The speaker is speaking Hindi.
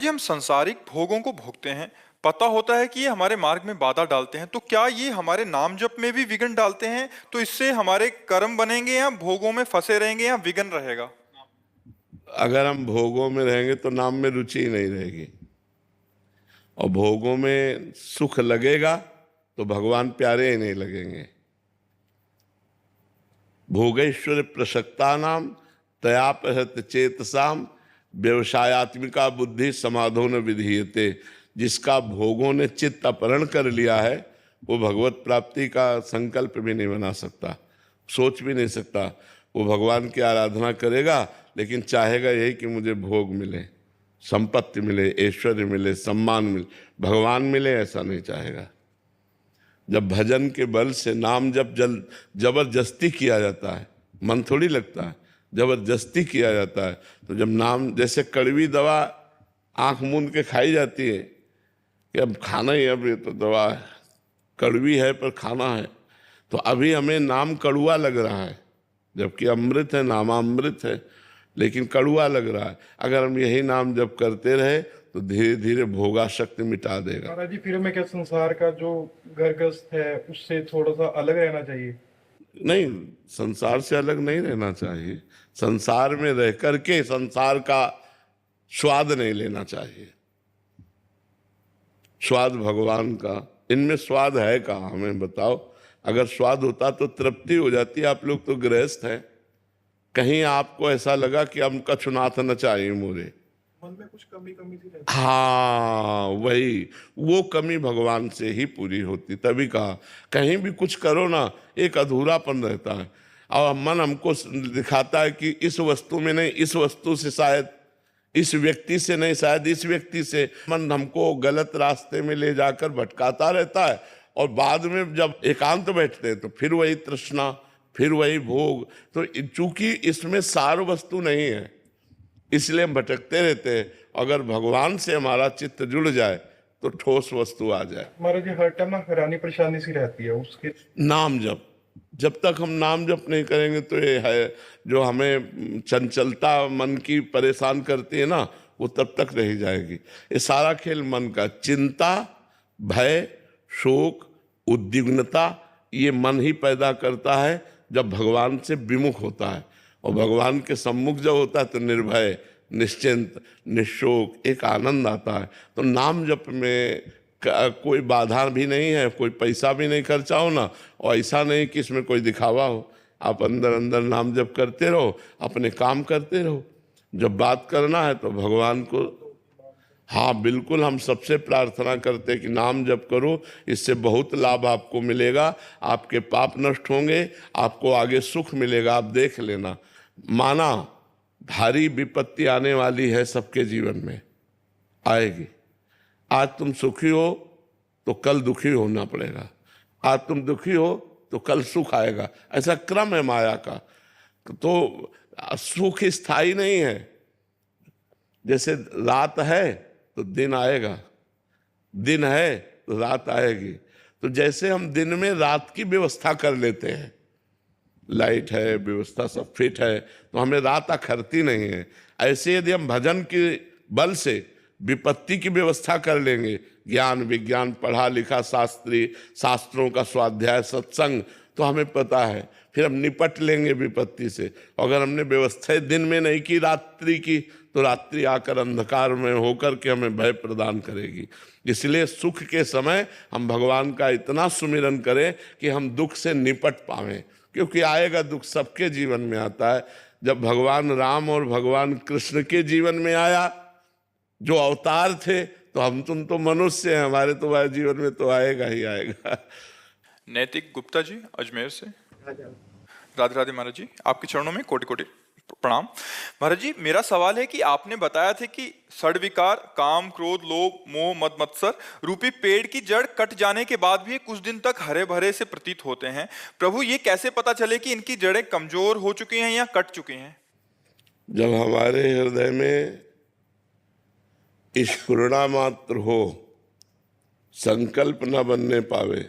जी, हम सांसारिक भोगों को भोगते हैं। पता होता है कि ये हमारे मार्ग में बाधा डालते हैं, तो क्या ये हमारे नाम जप में भी विघ्न डालते हैं? तो इससे हमारे कर्म बनेंगे या भोगों में फंसे रहेंगे या विघ्न रहेगा? अगर हम भोगों में रहेंगे तो नाम में रुचि ही नहीं रहेगी, और भोगों में सुख लगेगा तो भगवान प्यारे ही नहीं लगेंगे। भोगेश्वर प्रसक्ता नाम तयापहत चेतसाम व्यवसायत्मिका बुद्धि समाधो न विधीयते। जिसका भोगों ने चित्त अपहरण कर लिया है वो भगवत प्राप्ति का संकल्प भी नहीं बना सकता, सोच भी नहीं सकता। वो भगवान की आराधना करेगा लेकिन चाहेगा यही कि मुझे भोग मिले, संपत्ति मिले, ऐश्वर्य मिले, सम्मान मिले, भगवान मिले, ऐसा नहीं चाहेगा। जब भजन के बल से नाम जब जबरदस्ती किया जाता है, मन थोड़ी लगता है, जबरदस्ती किया जाता है, तो जब नाम, जैसे कड़वी दवा आंख मूंद के खाई जाती है कि अब खाना ही, अब ये तो दवा है, कड़वी है पर खाना है, तो अभी हमें नाम कड़ुआ लग रहा है, जबकि अमृत है, नामामृत है, लेकिन कड़ुआ लग रहा है। अगर हम यही नाम जब करते रहे तो धीरे धीरे भोगाशक्ति मिटा देगा। महाराज जी, फिर हमें क्या संसार का जो घर गृहस्थ है उससे थोड़ा सा अलग रहना चाहिए? नहीं, संसार से अलग नहीं रहना चाहिए। संसार में रह करके संसार का स्वाद नहीं लेना चाहिए। स्वाद भगवान का, इनमें स्वाद है कहाँ, हमें बताओ। अगर स्वाद होता तो तृप्ति हो जाती। आप लोग तो गृहस्थ हैं, कहीं आपको ऐसा लगा कि हम कछुनाथ न चाहिए मोरे, मन में कुछ कमी कमी सी रहती हाँ वही, वो कमी भगवान से ही पूरी होती। तभी कहा कहीं भी कुछ करो ना, एक अधूरापन रहता है, और मन हमको दिखाता है कि इस वस्तु में नहीं, इस वस्तु से शायद, इस व्यक्ति से नहीं, शायद इस व्यक्ति से। मन हमको गलत रास्ते में ले जाकर भटकाता रहता है, और बाद में जब एकांत बैठते हैं तो फिर वही तृष्णा, फिर वही भोग। तो चूंकि इसमें सार वस्तु नहीं है, इसलिए हम भटकते रहते हैं। अगर भगवान से हमारा चित्त जुड़ जाए तो ठोस वस्तु आ जाए। महाराज जी, हर टाइम ना हैरानी परेशानी सी रहती है उसके। नाम जप, जब तक हम नाम जप नहीं करेंगे तो ये है जो हमें चंचलता मन की परेशान करती है ना, वो तब तक रह जाएगी। ये सारा खेल मन का, चिंता, भय, शोक, उद्विग्नता, ये मन ही पैदा करता है जब भगवान से विमुख होता है। और भगवान के सम्मुख जब होता है तो निर्भय, निश्चिंत, निशोक एक आनंद आता है। तो नाम जप में कोई बाधा भी नहीं है, कोई पैसा भी नहीं खर्चा हो ना, और ऐसा नहीं कि इसमें कोई दिखावा हो। आप अंदर अंदर नाम जप करते रहो, अपने काम करते रहो। जब बात करना है तो भगवान को, हाँ बिल्कुल, हम सबसे प्रार्थना करते हैं कि नाम जप करो, इससे बहुत लाभ आपको मिलेगा। आपके पाप नष्ट होंगे, आपको आगे सुख मिलेगा। आप देख लेना, माना भारी विपत्ति आने वाली है, सबके जीवन में आएगी। आज तुम सुखी हो तो कल दुखी होना पड़ेगा, आज तुम दुखी हो तो कल सुख आएगा। ऐसा क्रम है माया का। तो सुख स्थायी नहीं है। जैसे रात है तो दिन आएगा, दिन है तो रात आएगी। तो जैसे हम दिन में रात की व्यवस्था कर लेते हैं, लाइट है, व्यवस्था सब फिट है, तो हमें रात अखरती नहीं है। ऐसे यदि हम भजन के बल से विपत्ति की व्यवस्था कर लेंगे, ज्ञान विज्ञान पढ़ा लिखा, शास्त्रों का स्वाध्याय, सत्संग, तो हमें पता है, फिर हम निपट लेंगे विपत्ति से। अगर हमने व्यवस्था दिन में नहीं की, रात्रि की, तो रात्रि आकर अंधकार में होकर के हमें भय प्रदान करेगी। इसलिए सुख के समय हम भगवान का इतना सुमिरन करें कि हम दुख से निपट पावें, क्योंकि आएगा दुख, सबके जीवन में आता है। जब भगवान राम और भगवान कृष्ण के जीवन में आया, जो अवतार थे, तो हम तुम तो मनुष्य हैं, हमारे तो वह जीवन में तो आएगा ही आएगा। नैतिक गुप्ता जी अजमेर से। राधे राधे महाराज जी, आपके चरणों में कोटि कोटि प्रणाम। महाराज जी, मेरा सवाल है कि आपने बताया था कि षड्विकार, काम, क्रोध, लोभ, मोह, मद, मत्सर रूपी पेड़ की जड़ कट जाने के बाद भी कुछ दिन तक हरे भरे से प्रतीत होते हैं। प्रभु, ये कैसे पता चले कि इनकी जड़ें कमजोर हो चुकी हैं या कट चुकी हैं? जब हमारे हृदय में स्फुरणा मात्र हो, संकल्प न बनने पावे,